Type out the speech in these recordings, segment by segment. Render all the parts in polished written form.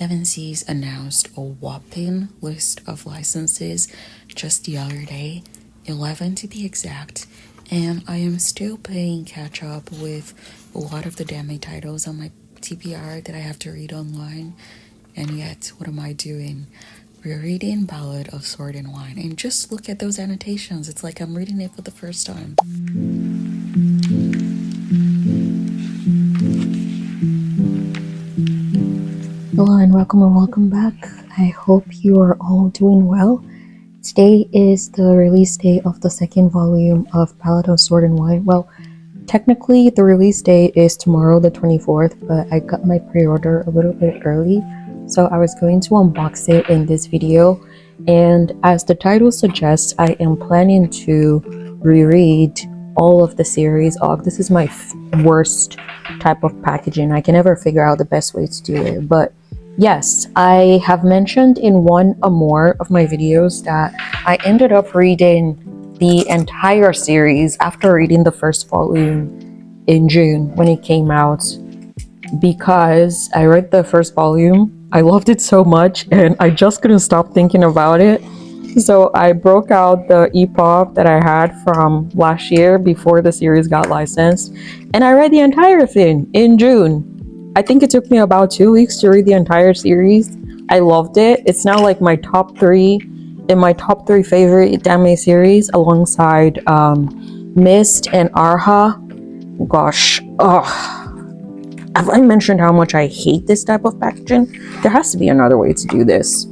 Seven Seas announced a whopping list of licenses just the other day, 11 to be exact, and I am still playing catch up with a lot of the danmei titles on my TBR that I have to read online. And yet, what am I doing? Rereading Ballad of Sword and Wine. And just look at those annotations. It's like I'm reading it for the first time. Hello and welcome back. I hope you are all doing well. Today is the release date of the second volume of Ballad of Sword and Wine. Well, technically the release date is tomorrow, the 24th, but I got my pre-order a little bit early, so I was going to unbox it in this video. And as the title suggests, I am planning to reread all of the series. Oh, this is my worst type of packaging. I can never figure out the best way to do it, but yes, I have mentioned in one or more of my videos that I ended up reading the entire series after reading the first volume in June when it came out, because I read the first volume, I loved it so much, and I just couldn't stop thinking about it. So I broke out the 𝕄𝔼𝔻𝕀𝔸 that I had from last year before the series got licensed, and I read the entire thing in June. I think it took me about 2 weeks to read the entire series. I loved it. It's now like my top three favorite danmei series, alongside Mist and 𝕍𝕆𝔻𝕻𝕍. Gosh, have I mentioned how much I hate this type of packaging? There has to be another way to do this,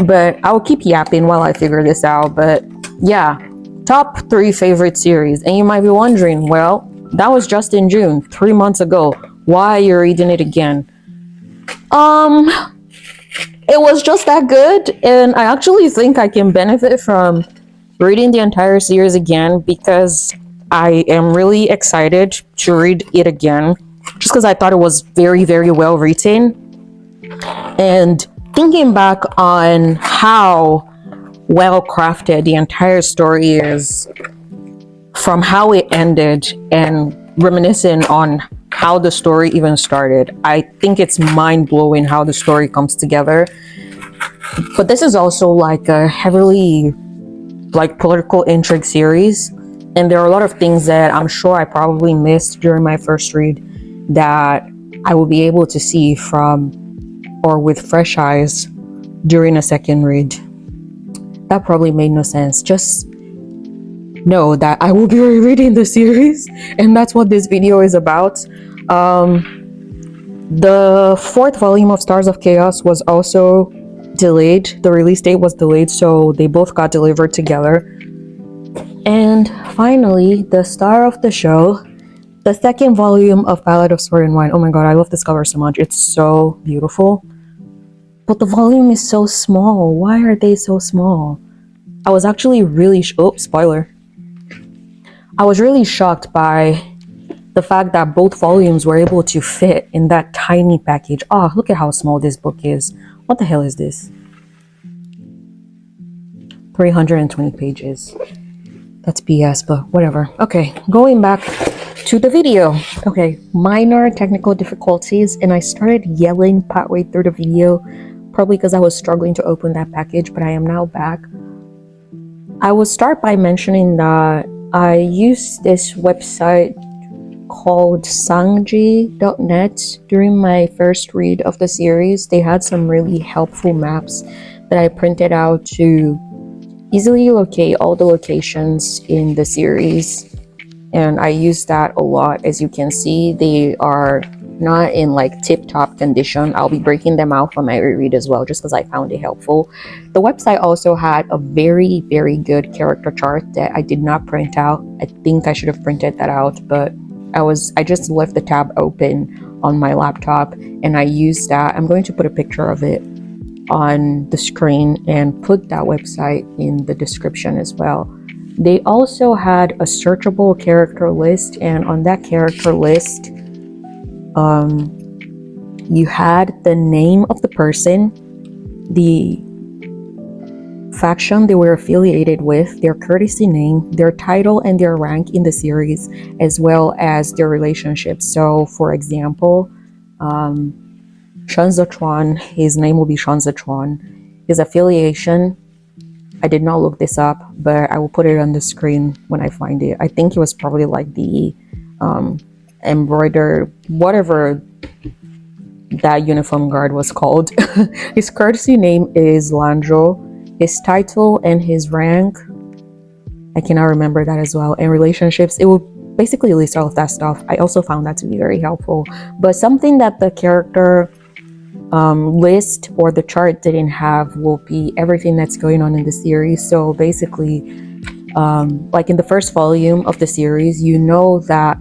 but I'll keep yapping while I figure this out. But yeah, top 3 favorite series. And you might be wondering, well, that was just in June, 3 months ago. Why are you reading it again? It was just that good, and I actually think I can benefit from reading the entire series again, because I am really excited to read it again, just because I thought it was very, very well written. And thinking back on how well crafted the entire story is, from how it ended and reminiscing on how the story even started, I think it's mind-blowing how the story comes together. But this is also like a heavily political intrigue series, and there are a lot of things that I'm sure I probably missed during my first read that I will be able to see from or with fresh eyes during a second read. That probably made no sense. Just know that I will be rereading the series, and that's what this video is about. The 4th volume of Stars of Chaos was also delayed. The release date was delayed, so they both got delivered together. And finally, the star of the show, the 2nd volume of Ballad of Sword and Wine. Oh my god, I love this cover so much. It's so beautiful. But the volume is so small. Why are they so small? I was actually really spoiler. I was really shocked by the fact that both volumes were able to fit in that tiny package. Oh, look at how small this book is. What the hell is this? 320 pages. That's BS, but whatever. Okay, going back to the video. Okay, minor technical difficulties, and I started yelling partway through the video, probably because I was struggling to open that package, but I am now back. I will start by mentioning that I used this website called 𝕌ℙ𝔻𝔸𝕋𝔼𝕊 during my first read of the series. They had some really helpful maps that I printed out to easily locate all the locations in the series, and I used that a lot. As you can see, they are not in tip-top condition. I'll be breaking them out for my reread as well, just because I found it helpful. The website also had a very, very good character chart that I did not print out. I think I should have printed that out, but I just left the tab open on my laptop, and I used that. I'm going to put a picture of it on the screen and put that website in the description as well. They also had a searchable character list, and on that character list, you had the name of the person, the faction they were affiliated with, their courtesy name, their title, and their rank in the series, as well as their relationships. So for example, 𝕍𝕆𝔻𝕸, his name will be 𝕍𝕆𝔻𝕸. His affiliation, I did not look this up, but I will put it on the screen when I find it. I think it was probably like the embroider, whatever that uniform guard was called. His courtesy name is 𝕌ℎ𝔻𝔻𝕸. His title and his rank, I cannot remember that as well. And relationships, it will basically list all of that stuff. I also found that to be very helpful. But something that the character list or the chart didn't have will be everything that's going on in the series. So basically, like in the first volume of the series, you know that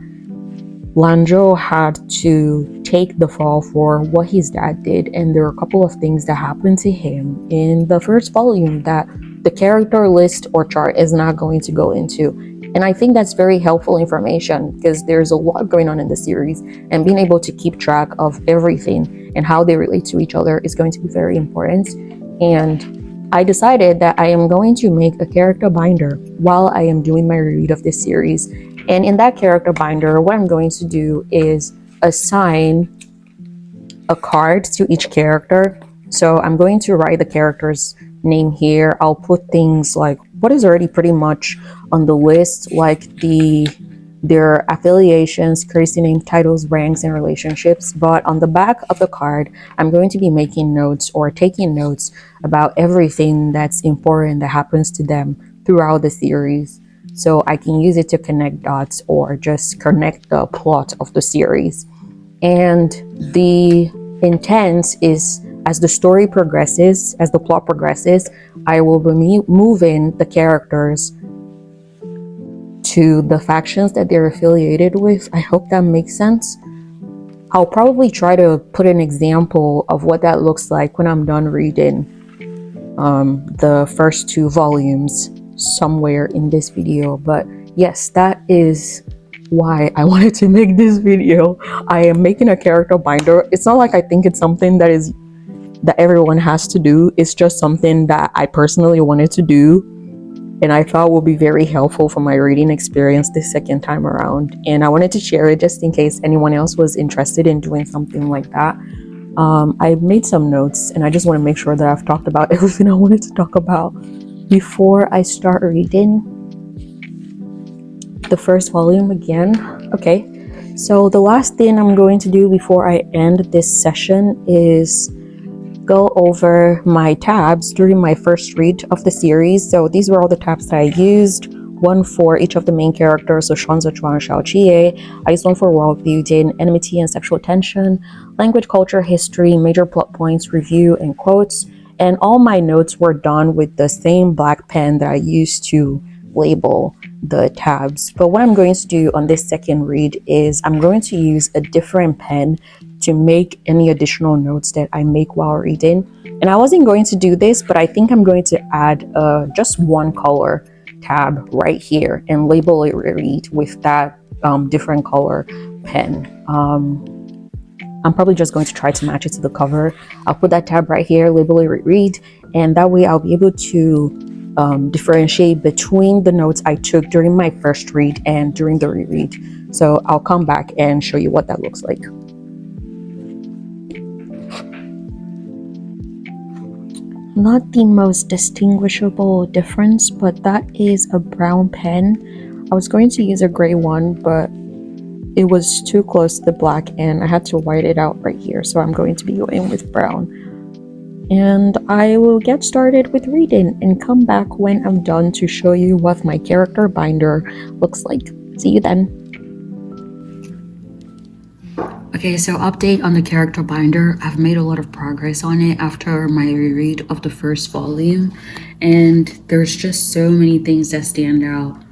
𝕌ℎ𝔻𝔻 had to take the fall for what his dad did, and there are a couple of things that happened to him in the first volume that the character list or chart is not going to go into. And I think that's very helpful information because there's a lot going on in the series, and being able to keep track of everything and how they relate to each other is going to be very important. And I decided that I am going to make a character binder while I am doing my reread of this series. And in that character binder, what I'm going to do is assign a card to each character. So I'm going to write the character's name here. I'll put things like what is already pretty much on the list, like their affiliations, courtesy name, titles, ranks, and relationships. But on the back of the card, I'm going to be making notes or taking notes about everything that's important that happens to them throughout the series. So I can use it to connect dots or just connect the plot of the series. And the intent is, as the story progresses, as the plot progresses, I will be moving the characters to the factions that they're affiliated with. I hope that makes sense. I'll probably try to put an example of what that looks like when I'm done reading the first 2 volumes somewhere in this video. But yes, that is why I wanted to make this video. I am making a character binder. It's not like I think it's something that everyone has to do. It's just something that I personally wanted to do, and I thought would be very helpful for my reading experience this second time around. And I wanted to share it just in case anyone else was interested in doing something like that. I made some notes, and I just want to make sure that I've talked about everything I wanted to talk about before I start reading the first volume again. Okay, so the last thing I'm going to do before I end this session is go over my tabs during my first read of the series. So these were all the tabs that I used. One for each of the main characters, so 𝕍𝕆𝔻𝕸, 𝕍𝕆𝔻𝕸. I used one for world building, enmity and sexual tension, language, culture, history, major plot points, review, and quotes. And all my notes were done with the same black pen that I used to label the tabs. But what I'm going to do on this second read is I'm going to use a different pen to make any additional notes that I make while reading. And I wasn't going to do this, but I think I'm going to add just one color tab right here and label it reread with that different color pen. I'm probably just going to try to match it to the cover. I'll put that tab right here, label it reread, and that way I'll be able to differentiate between the notes I took during my first read and during the reread. So I'll come back and show you what that looks like. Not the most distinguishable difference, but that is a brown pen. I was going to use a gray one, but it was too close to the black and I had to white it out right here. So I'm going to be going with brown. And I will get started with reading and come back when I'm done to show you what my character binder looks like. See you then. Okay, so update on the character binder. I've made a lot of progress on it after my reread of the first volume, and there's just so many things that stand out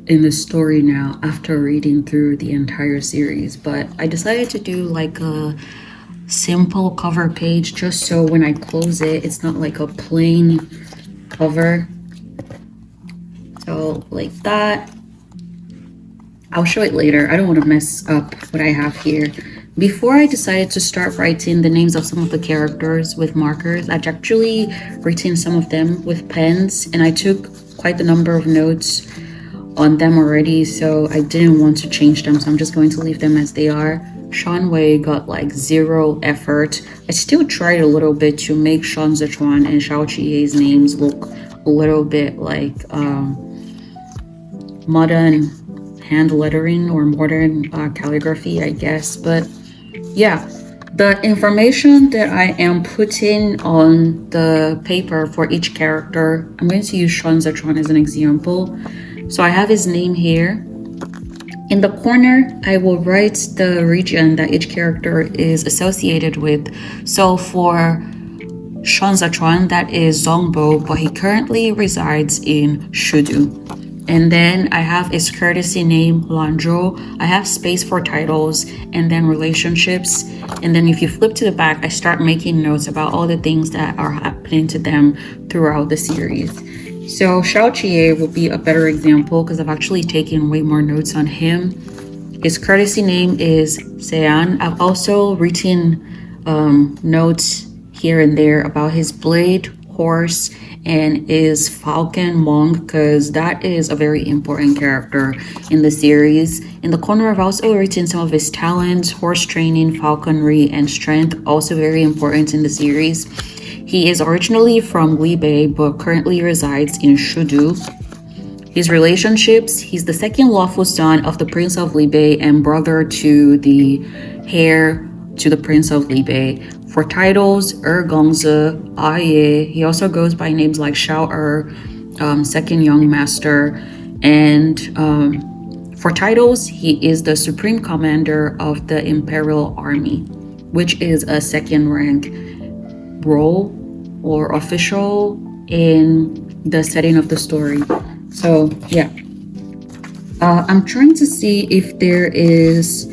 in the story now after reading through the entire series. But I decided to do like a simple cover page just so when I close it, it's not like a plain cover. So like that. I'll show it later. I don't want to mess up what I have here. Before I decided to start writing the names of some of the characters with markers, I'd actually written some of them with pens, and I took quite the number of notes on them already, so I didn't want to change them, so I'm just going to leave them as they are. Shanwei got like 0 effort. I still tried a little bit to make 𝕍𝕬𝔻𝕻 and 𝕍𝕬𝔻𝕻's names look a little bit like modern hand lettering or modern calligraphy, I guess. But yeah, the information that I am putting on the paper for each character, I'm going to use 𝕍𝕬𝔻𝕻 as an example. So I have his name here. In the corner, I will write the region that each character is associated with. So for 𝕍𝕬𝔻𝕻, that is Zongbo, but he currently resides in Shudu. And then I have his courtesy name, 𝕌ℎ𝔻𝔻𝕸𝕑. I have space for titles and then relationships. And then if you flip to the back, I start making notes about all the things that are happening to them throughout the series. So 𝕍𝕬𝔻𝕸𝕑 will be a better example because I've actually taken way more notes on him. His courtesy name is Sean. I've also written notes here and there about his blade, horse, and his falcon monk, because that is a very important character in the series. In the corner, I've also written some of his talents, horse training, falconry, and strength, also very important in the series. He is originally from Libe, but currently resides in Shudu. His relationships, he's the second lawful son of the Prince of Libe and brother to the heir to the Prince of Libe. For titles, 𝕍𝕻𝔻𝕻𝕍, 𝕍𝕻𝔻𝕻. He also goes by names like 𝕍𝕻𝕻, second young master. And for titles, he is the supreme commander of the Imperial Army, which is a second rank role or official in the setting of the story. So yeah, I'm trying to see if there is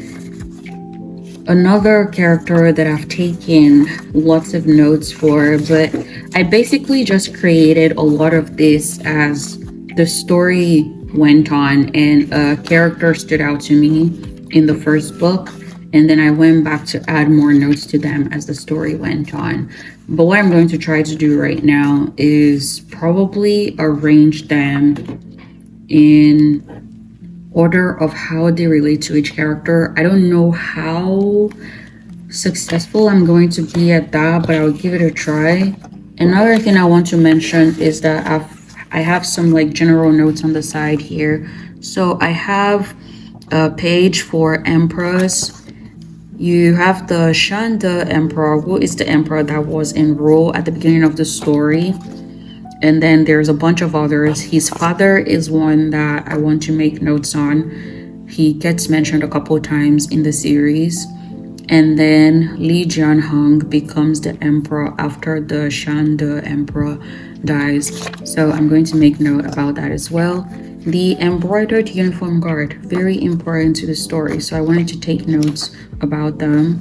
another character that I've taken lots of notes for, but I basically just created a lot of this as the story went on and a character stood out to me in the first book, and then I went back to add more notes to them as the story went on. But what I'm going to try to do right now is probably arrange them in order of how they relate to each character. I don't know how successful I'm going to be at that, but I'll give it a try. Another thing I want to mention is that I have some like general notes on the side here. So I have a page for emperors. You have the Shanda Emperor, who is the emperor that was in rule at the beginning of the story. And then there's a bunch of others. His father is one that I want to make notes on. He gets mentioned a couple times in the series. And then Li Jianheng becomes the emperor after the Shanda Emperor dies. So I'm going to make note about that as well. The embroidered uniform guard, very important to the story. So I wanted to take notes about them.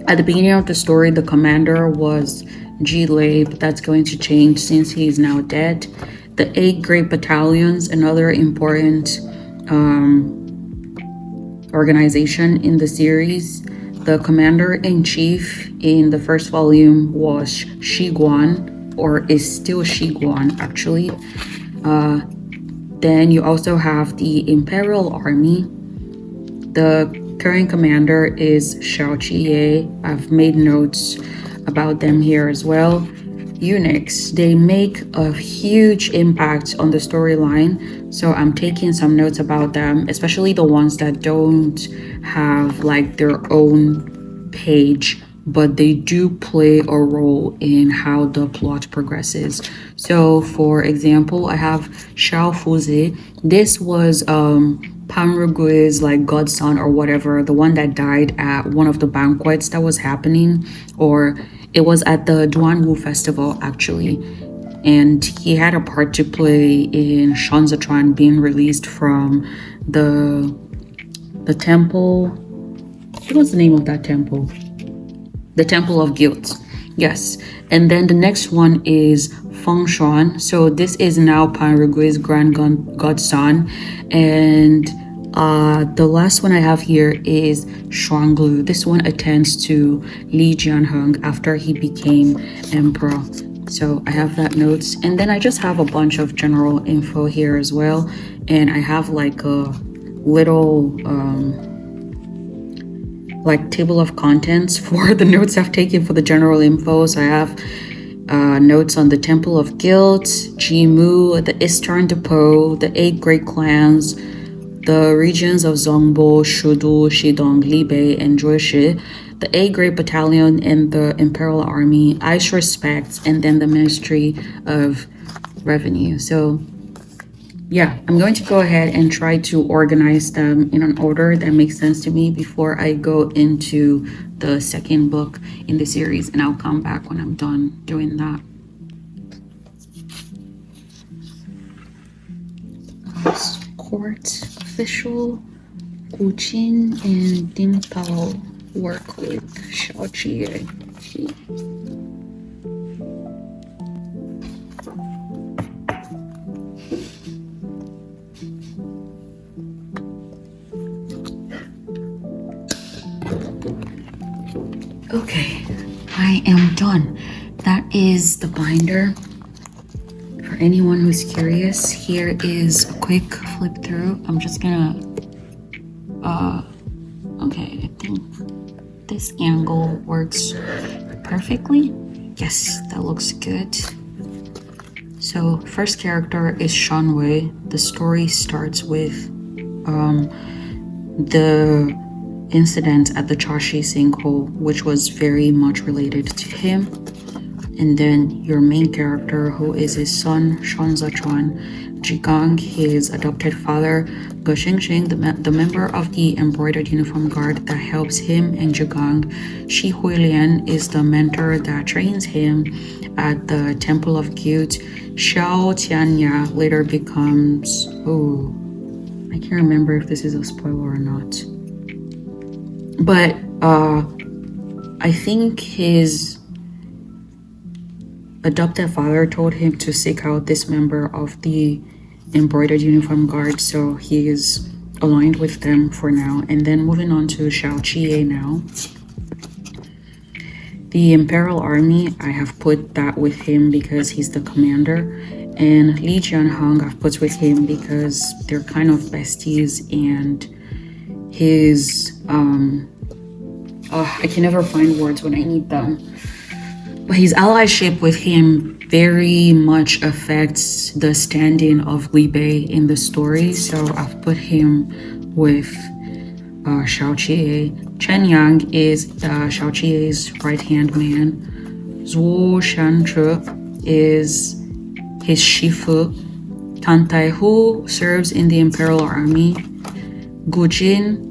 At the beginning of the story, the commander was 𝕍𝕬𝔻𝕻, but that's going to change since he is now dead. The 8 great battalions, another important organization in the series. The commander-in-chief in the first volume was Shiguan, or is still Shiguan actually. Then you also have the Imperial Army. The current commander is 𝕍𝕬𝔻𝕻. I've made notes about them here as well. Eunuchs, they make a huge impact on the storyline, so I'm taking some notes about them, especially the ones that don't have like their own page, but they do play a role in how the plot progresses. So for example, I have 𝕍𝕐𝕐. This was 𝕍𝕆𝔻𝕻𝕻's like godson or whatever, the one that died at one of the banquets that was happening, or it was at the Duanwu festival actually, and he had a part to play in 𝕍𝕬𝔻𝕻 being released from the temple. What was the name of that temple? The Temple of Guilt. Yes. And then the next one is Fengshuan. So this is now 𝕍𝕆𝔻𝕻's grand godson. And the last one I have here is Shuanglu. This one attends to Li Jianheng after he became emperor. So I have that notes. And then I just have a bunch of general info here as well. And I have like a little like table of contents for the notes I've taken for the general info. So I have notes on the Temple of Guilt, 𝕍𝕆𝔻𝕻, the Eastern Depot, the 8 great clans, the regions of Zhongbo, Shudu, Shidong, Libe, and 𝕍𝕍, the 8 great battalion and the Imperial Army, Ice Respects, and then the Ministry of Revenue. So yeah, I'm going to go ahead and try to organize them in an order that makes sense to me before I go into the second book in the series, and I'll come back when I'm done doing that. Court official Gu Qin and Ding Tao work with 𝕍𝕍𝕍𝕐. Okay, I am done. That is the binder. For anyone who's curious, here is a quick flip through. I'm just gonna, okay, I think this angle works perfectly. Yes, that looks good. So first character is Shan Wei. The story starts with the incident at the Chashi sinkhole, which was very much related to him. And then your main character, who is his son, Shanzachuan, Zhigang, his adopted father, 𝕍𝕍𝕍𝕍, the member of the embroidered uniform guard that helps him, and Zhigang. 𝕍𝕍𝕻𝕻 is the mentor that trains him at the Temple of Guilt. Xiao Tianya later becomes, oh, I can't remember if this is a spoiler or not. But I think his adopted father told him to seek out this member of the embroidered uniform guard, so he is aligned with them for now. And then moving on to 𝕍𝕍𝕍𝕍 now. The Imperial Army, I have put that with him because he's the commander. And Li Jianheng I've put with him because they're kind of besties, and his I can never find words when I need them. But his allyship with him very much affects the standing of Libe in the story. So I've put him with 𝕍𝕍𝕍𝕍. Chen Yang is 𝕍𝕍𝕍𝕍's right-hand man. Zhuo Shanzhe is his shifu. Tan Taihu serves in the Imperial Army. Gu Jin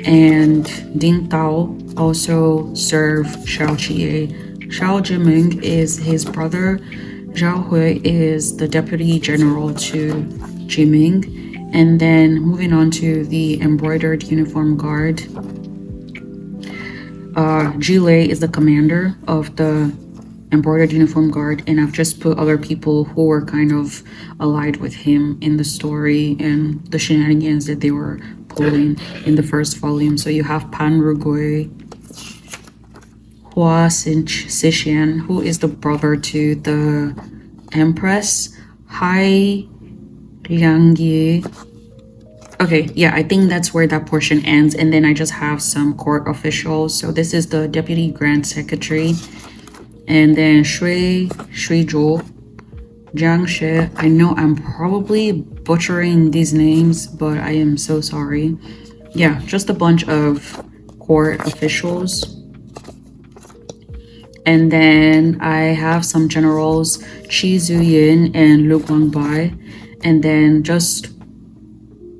and Ding Tao also serve 𝕍𝕍𝕍𝕍. Zhao Zhiming is his brother. Zhao Hui is the deputy general to Zhiming. And then moving on to the embroidered uniform guard, Zhilei is the commander of the embroidered uniform guard, and I've just put other people who were kind of allied with him in the story and the shenanigans that they were pulling in the first volume. So you have Pan Rugui, Hua Sixian, who is the brother to the Empress, Hai Liangye. Okay, yeah, I think that's where that portion ends. And then I just have some court officials. So this is the Deputy Grand Secretary. And then Shui Zhuo, Jiang Shi. I know I'm probably butchering these names, but I am so sorry. Yeah, just a bunch of court officials. And then I have some generals, Qi Zuyin and Lu Guangbai, and then just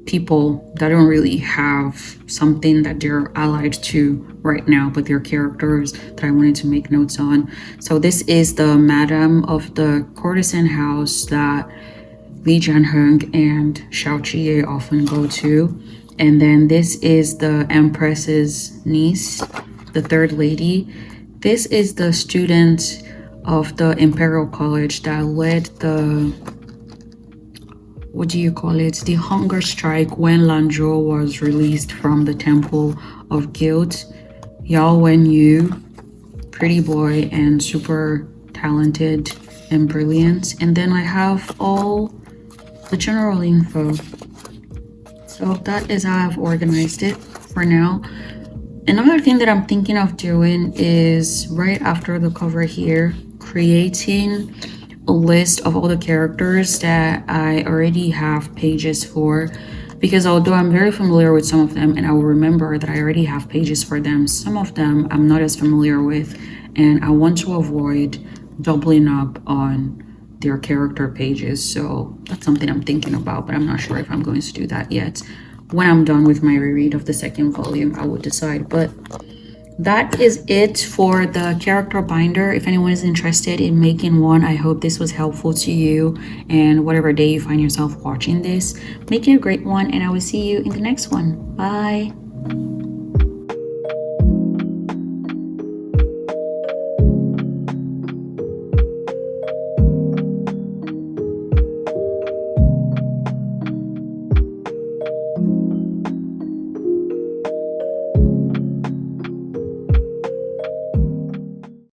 people that don't really have something that they're allied to right now, but they're characters that I wanted to make notes on. So this is the madam of the courtesan house that Li Jianheng and 𝕍𝕍𝕍𝕍 often go to. And then this is the empress's niece, the third lady. This is the student of the Imperial College that led the, what do you call it, the hunger strike when Lanzhou was released from the Temple of Guilt. Yao Wenyu, pretty boy and super talented and brilliant. And then I have all the general info. So that is how I've organized it for now. Another thing that I'm thinking of doing is right after the cover here, creating a list of all the characters that I already have pages for, because although I'm very familiar with some of them and I will remember that I already have pages for them, some of them I'm not as familiar with, and I want to avoid doubling up on their character pages. So that's something I'm thinking about, but I'm not sure if I'm going to do that yet. When I'm done with my reread of the second volume, I will decide. But that is it for the character binder. If anyone is interested in making one, I hope this was helpful to you, and whatever day you find yourself watching this, make it a great one, and I will see you in the next one. Bye.